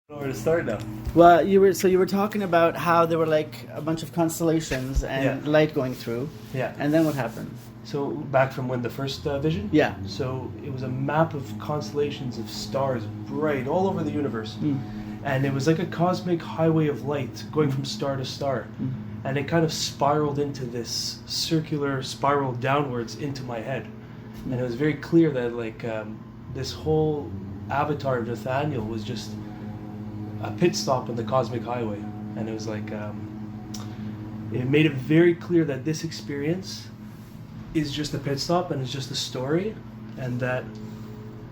Where to start now? Well, you were talking about how there were like a bunch of constellations and light going through. Yeah. And then what happened? So back from when the first vision? Yeah. So it was a map of constellations of stars, bright all over the universe. And it was like a cosmic highway of light going from star to star. And it kind of spiraled into this circular spiral downwards into my head. And it was very clear that like this whole avatar of Nathaniel was just a pit stop on the cosmic highway. And it was like it made it very clear that this experience is just a pit stop and it's just a story, and that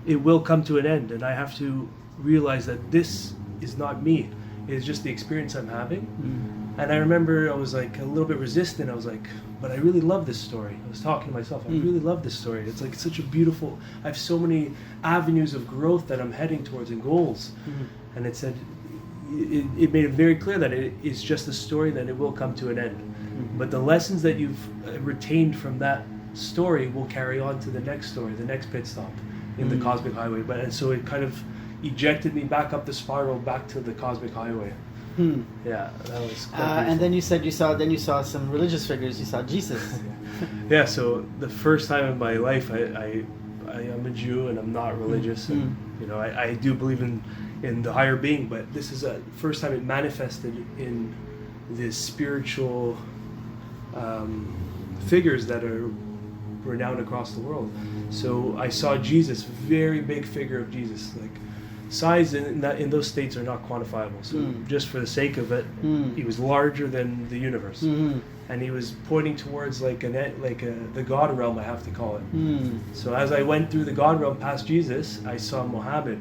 it will come to an end, and I have to realize that this is not me. It is just the experience I'm having. And I remember I was like a little bit resistant. I was like, but I really love this story. I was talking to myself, I really love this story. It's like such a beautiful, I have so many avenues of growth that I'm heading towards and goals. And it said, it made it very clear that it is just a story, that it will come to an end. But the lessons that you've retained from that story will carry on to the next story, the next pit stop in the cosmic highway. And so it kind of ejected me back up the spiral, back to the cosmic highway. Yeah, that was quite and then you said you saw some religious figures. You saw Jesus. Yeah, so the first time in my life, I am a Jew and I'm not religious. And, you know, I do believe in the higher being, but this is the first time it manifested in this spiritual figures that are renowned across the world. So I saw Jesus, very big figure of Jesus, like size in those states are not quantifiable. So just for the sake of it, he was larger than the universe, and he was pointing towards the God realm, I have to call it. So as I went through the God realm past Jesus, I saw Muhammad,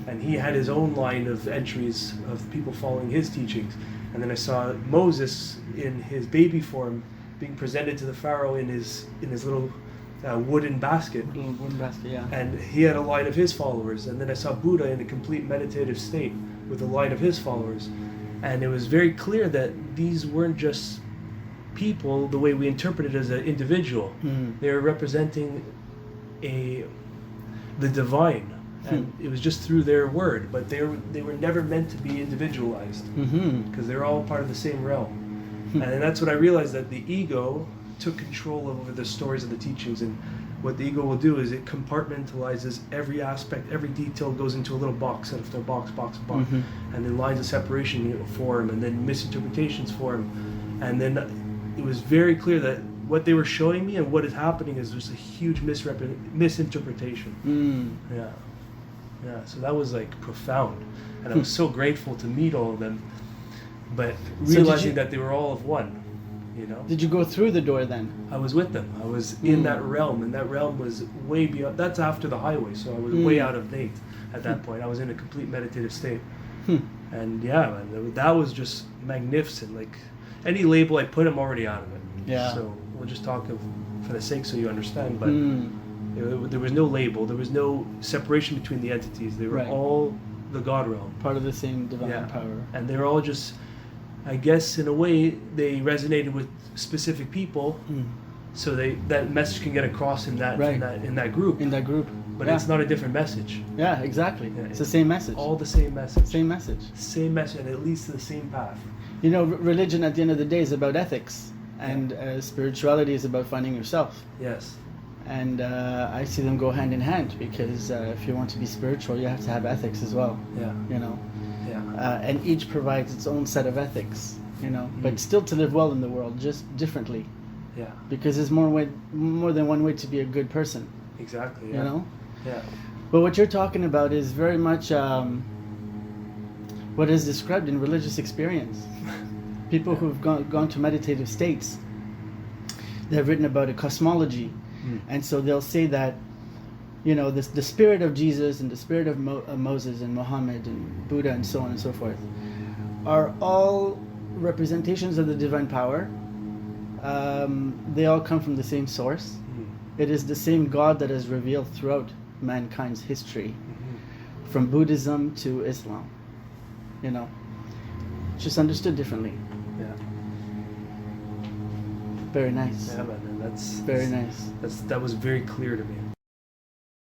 and he had his own line of entries of people following his teachings. And then I saw Moses in his baby form being presented to the Pharaoh in his little wooden basket. Yeah. And he had a line of his followers. And then I saw Buddha in a complete meditative state with a line of his followers. And it was very clear that these weren't just people the way we interpret it as an individual. They were representing the divine. And it was just through their word, but they were never meant to be individualized, because they're all part of the same realm. And then that's what I realized, that the ego took control over the stories and the teachings. And what the ego will do is it compartmentalizes every aspect, every detail goes into a little box after box, and then lines of separation form, and then misinterpretations form. And then it was very clear that what they were showing me and what is happening is just a huge misinterpretation. Yeah, so that was like profound, and I was so grateful to meet all of them, but realizing that they were all of one, you know. Did you go through the door then? I was with them. I was in that realm, and that realm was way beyond. That's after the highway, so I was way out of date at that point. I was in a complete meditative state, and yeah, man, that was just magnificent. Like any label I put, I'm already out of it. Yeah. So we'll just talk for the sake so you understand, but. There was no label. There was no separation between the entities. They were all the God realm. Part of the same divine power. And they were all just, I guess, in a way, they resonated with specific people. So that message can get across in that group. In that group. But it's not a different message. Yeah, exactly. Yeah, it's the same message. All the same message. Same message. Same message, and it leads to the same path. You know, religion at the end of the day is about ethics, and spirituality is about finding yourself. Yes. And I see them go hand in hand, because if you want to be spiritual, you have to have ethics as well. Yeah. You know. Yeah. And each provides its own set of ethics. You know, but still to live well in the world, just differently. Yeah. Because there's more than one way to be a good person. Exactly. Yeah. You know. Yeah. But what you're talking about is very much what is described in religious experience. People who've gone to meditative states, they've written about a cosmology. And so they'll say that, you know, the spirit of Jesus and the spirit of Moses and Muhammad and Buddha and so on and so forth are all representations of the divine power. They all come from the same source. It is the same God that is revealed throughout mankind's history, from Buddhism to Islam. You know, just understood differently. Yeah. Very nice. Yeah, man, that's very nice. That was very clear to me.